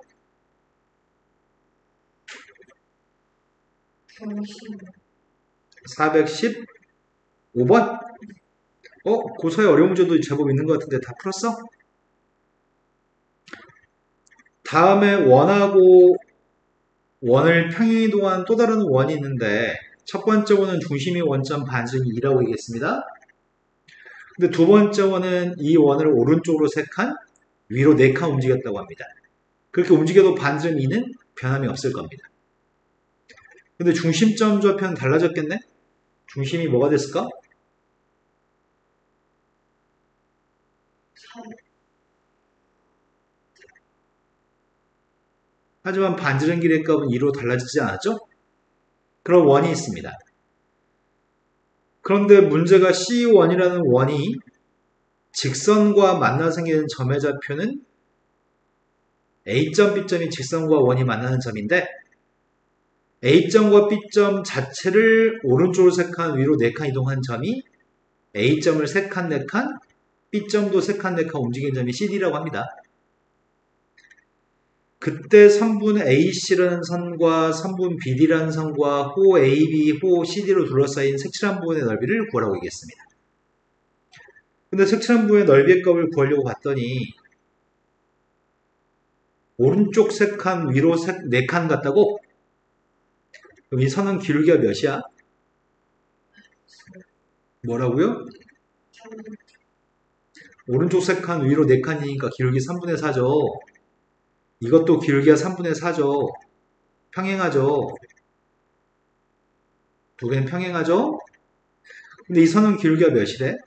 415번? 고사의 어려운 문제도 제법 있는 것 같은데 다 풀었어? 다음에 원하고 원을 평행이동한 또 다른 원이 있는데 첫 번째 원은 중심이 원점 반증이 2라고 얘기했습니다. 근데 두 번째 원은 이 원을 오른쪽으로 3칸, 위로 4칸 움직였다고 합니다. 그렇게 움직여도 반증 2는 변함이 없을 겁니다. 근데 중심점 좌표는 달라졌겠네? 중심이 뭐가 됐을까? 하지만 반지름 길이의 값은 2로 달라지지 않았죠? 그런 원이 있습니다. 그런데 문제가 C1이라는 원이 직선과 만나 생기는 점의 좌표는 A점, B점이 직선과 원이 만나는 점인데 A점과 B점 자체를 오른쪽으로 3칸, 위로 4칸 이동한 점이 A점을 3칸, 4칸, B점도 3칸, 4칸 움직이는 점이 CD라고 합니다. 그때 선분 AC라는 선과 선분 BD라는 선과 호 AB, 호 CD로 둘러싸인 색칠한 부분의 넓이를 구하라고 얘기했습니다. 근데 색칠한 부분의 넓이의 값을 구하려고 봤더니 오른쪽 3칸, 위로 4칸 같다고? 그럼 이 선은 기울기가 몇이야? 뭐라고요? 오른쪽 3칸, 위로 4칸이니까 기울기 3분의 4죠. 이것도 기울기가 3분의 4죠. 평행하죠. 두 개는 평행하죠? 근데 이 선은 기울기가 몇이래?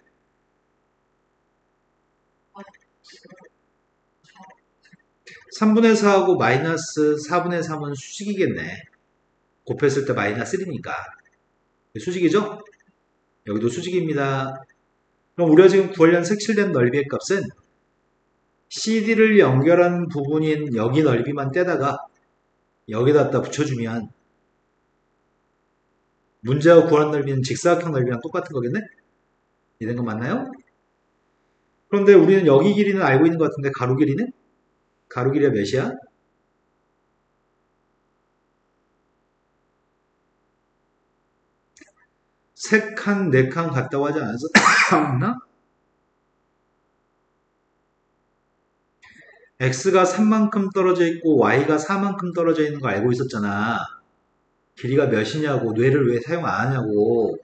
3분의 4하고 마이너스 4분의 3은 수직이겠네. 곱했을 때 마이너스 1이니까. 수직이죠? 여기도 수직입니다. 그럼 우리가 지금 구하려는 색칠된 넓이의 값은 CD를 연결하는 부분인 여기 넓이만 떼다가 여기다 갖다 붙여주면 문제가 구하는 넓이는 직사각형 넓이랑 똑같은 거겠네? 이런 거 맞나요? 그런데 우리는 여기 길이는 알고 있는 것 같은데 가로 길이는? 가로 길이가 몇이야? 세 칸, 네 칸 같다고 하지 않았나? x가 3만큼 떨어져 있고 y가 4만큼 떨어져 있는 거 알고 있었잖아. 길이가 몇이냐고, 뇌를 왜 사용 안 하냐고.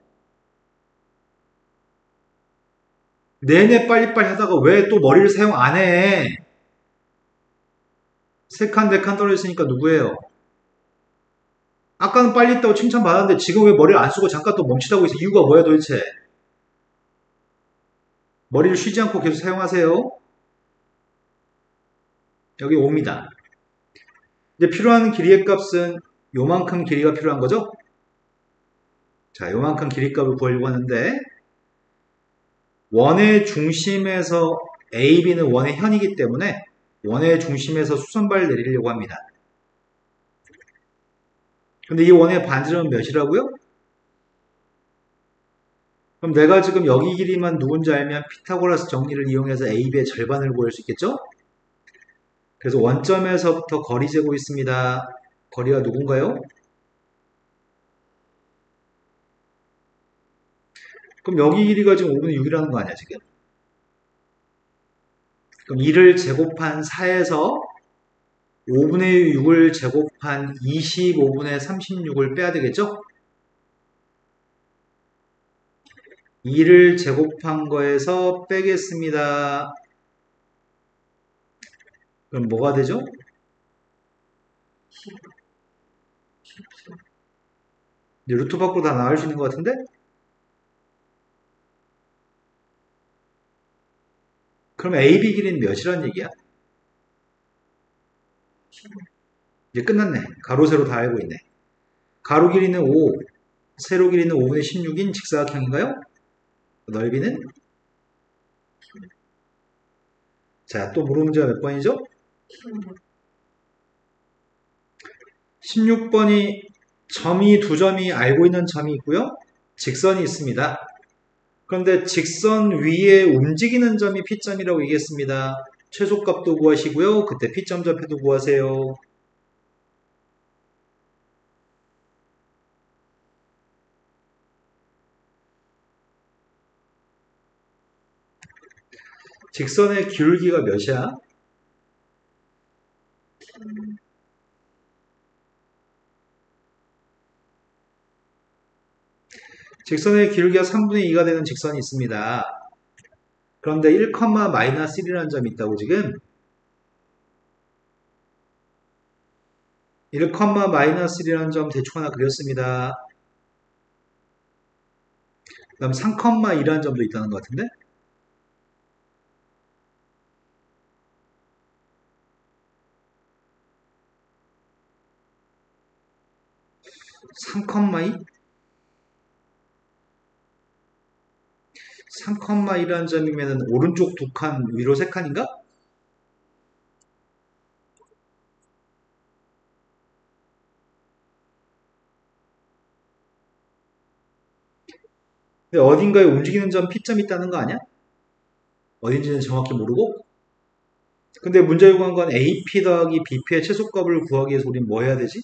내내 빨리빨리 하다가 왜 또 머리를 사용 안 해? 세 칸, 네 칸 떨어져 있으니까 누구예요? 아까는 빨리 했다고 칭찬받았는데 지금 왜 머리를 안 쓰고 잠깐 또 멈칫하고 있어? 이유가 뭐야 도대체? 머리를 쉬지 않고 계속 사용하세요. 여기 5입니다. 이제 필요한 길이의 값은 요만큼 길이가 필요한 거죠? 자, 요만큼 길이 값을 구하려고 하는데 원의 중심에서 AB는 원의 현이기 때문에 원의 중심에서 수선발을 내리려고 합니다. 근데 이 원의 반지름은 몇이라고요? 그럼 내가 지금 여기 길이만 누군지 알면 피타고라스 정리를 이용해서 AB의 절반을 구할 수 있겠죠? 그래서 원점에서부터 거리 재고 있습니다. 거리가 누군가요? 그럼 여기 길이가 지금 5분의 6이라는 거 아니야 지금? 그럼 2를 제곱한 4에서 5분의 6을 제곱한 25분의 36을 빼야 되겠죠? 2를 제곱한 거에서 빼겠습니다. 그럼 뭐가 되죠? 이제 루트 밖으로 다 나올 수 있는 것 같은데? 그럼 AB 길이는 몇이란 얘기야? 이제 끝났네. 가로, 세로 다 알고 있네. 가로 길이는 5, 세로 길이는 5분의 16인 직사각형인가요? 넓이는? 자, 또 물어 문제가 몇 번이죠? 16번이 점이 두 점이 알고 있는 점이 있고요. 직선이 있습니다. 그런데 직선 위에 움직이는 점이 P점이라고 얘기했습니다. 최소값도 구하시고요. 그때 P점 좌표도 구하세요. 직선의 기울기가 몇이야? 직선의 기울기가 3분의 2가 되는 직선이 있습니다. 그런데 1, 마이너스 1이라는 점이 있다고 지금 1, 마이너스 1이라는 점 대충 하나 그렸습니다. 그 다음 3, 2라는 점도 있다는 것 같은데 3, 2? 3, 2라는 점이면 오른쪽 두 칸, 위로 세 칸인가? 근데 어딘가에 움직이는 점 P점이 있다는 거 아니야? 어딘지는 정확히 모르고 근데 문제 요구한 건 AP 더하기 BP의 최소값을 구하기 위해서 우린 뭐 해야 되지?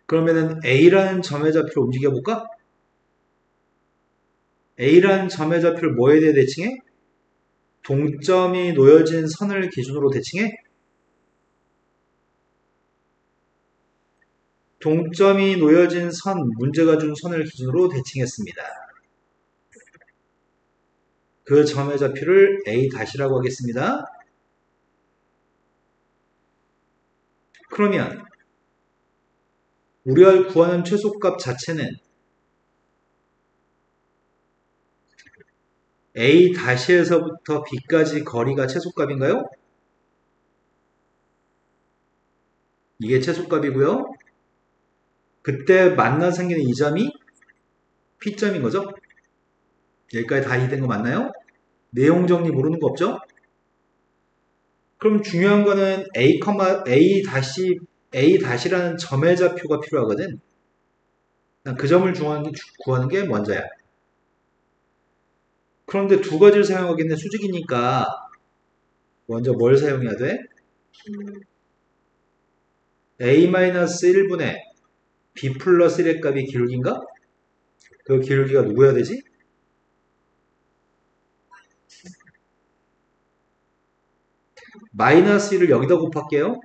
그러면은 A라는 점의 좌표를 움직여 볼까? A라는 점의 좌표를 뭐에 대해 대칭해? 동점이 놓여진 선을 기준으로 대칭해? 동점이 놓여진 선, 문제가 준 선을 기준으로 대칭했습니다. 그 점의 좌표를 A-라고 하겠습니다. 그러면 우리가 구하는 최소값 자체는 A-에서부터 B까지 거리가 최소값인가요? 이게 최소값이고요. 그때 만나 생기는 이 점이 P점인 거죠? 여기까지 다 이해된 거 맞나요? 내용 정리 모르는 거 없죠? 그럼 중요한 거는 A-라는 점의 좌표가 필요하거든. 그 점을 구하는 게 먼저야. 그런데 두 가지를 사용하겠네. 수직이니까 먼저 뭘 사용해야 돼? A-1분의 B 플러스 1의 값이 기울기인가? 그 기울기가 누구여야 되지? 마이너스 1을 여기다 곱할게요.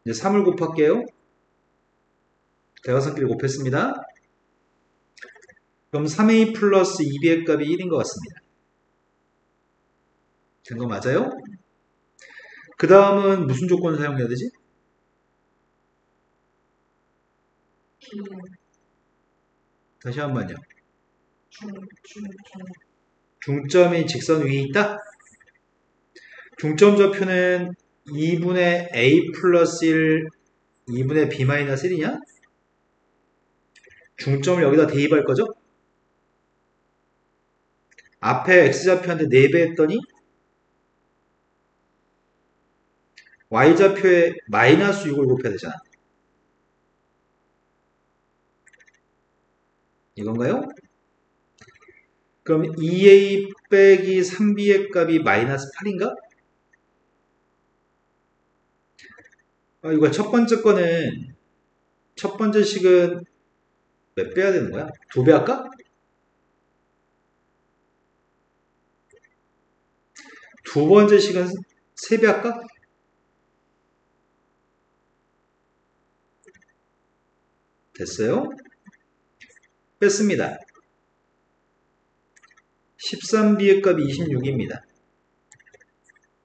이제 3을 곱할게요. 대각선끼리 곱했습니다. 그럼 3a 플러스 2b의 값이 1인 것 같습니다. 된 거 맞아요? 그 다음은 무슨 조건을 사용해야 되지? 다시 한 번요. 중점이 직선 위에 있다? 중점 좌표는 2분의 a 플러스 1, 2분의 b 마이너스 1이냐? 중점을 여기다 대입할 거죠? 앞에 x좌표한테 4배 했더니 y좌표에 마이너스 6을 곱해야 되잖아. 이건가요? 그럼 2a 빼기 3b의 값이 마이너스 8인가? 이거 첫 번째 거는 첫 번째 식은 몇 배 해야 되는 거야? 2배 할까? 두 번째 식은 3배 할까? 됐어요? 뺐습니다. 13b의 값이 26입니다.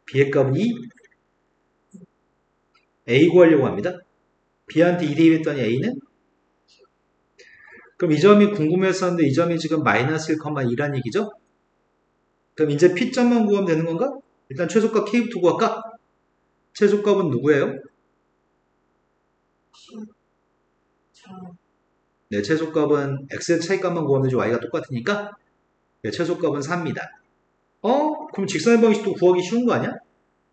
b의 값은 2, a 구하려고 합니다. b한테 2 대입했더니 a는? 그럼 이 점이 궁금했었는데 이 점이 지금 마이너스 1,2란 얘기죠? 그럼 이제 P점만 구하면 되는 건가? 일단 최소값 K부터 구할까? 최소값은 누구예요? 네, 최소값은 x의 차이값만 구하면 되지 y가 똑같으니까 네, 최소값은 4입니다. 그럼 직선의 방식도 구하기 쉬운 거 아니야?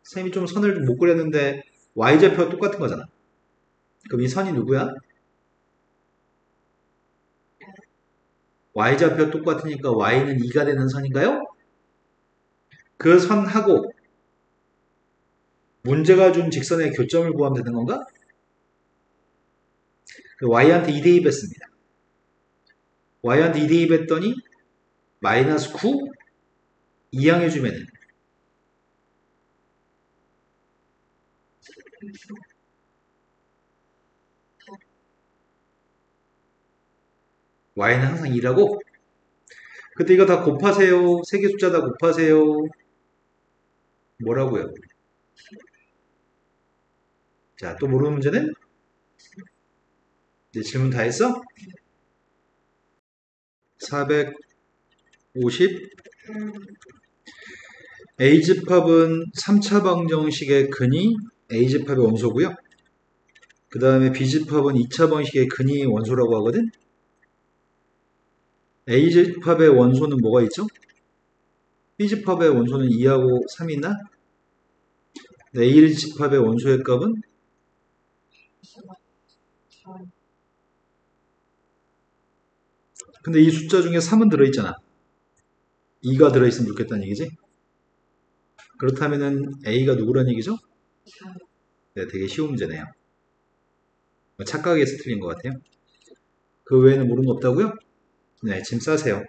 쌤이 좀 선을 좀 못 그렸는데 y좌표가 똑같은 거잖아. 그럼 이 선이 누구야? y좌표 똑같으니까 y는 2가 되는 선인가요? 그 선하고 문제가 준 직선의 교점을 구하면 되는 건가? y한테 2 대입했습니다. y한테 2 대입했더니 마이너스 9 이항해주면은 y는 항상 2라고? 그때 이거 다 곱하세요. 세 개 숫자 다 곱하세요. 뭐라고요? 자, 또 모르는 문제는? 이제 질문 다 했어? 450 A집합은 3차 방정식의 근이 A집합의 원소고요. 그 다음에 B집합은 2차 방식의 근이 원소라고 하거든? A집합의 원소는 뭐가 있죠? B집합의 원소는 2하고 3이 있나? A집합의 원소의 값은? 근데 이 숫자 중에 3은 들어있잖아. 2가 들어있으면 좋겠다는 얘기지? 그렇다면은 A가 누구란 얘기죠? 네, 되게 쉬운 문제네요. 착각해서 틀린 것 같아요. 그 외에는 모르는 거 없다고요? 네, 짐 싸세요.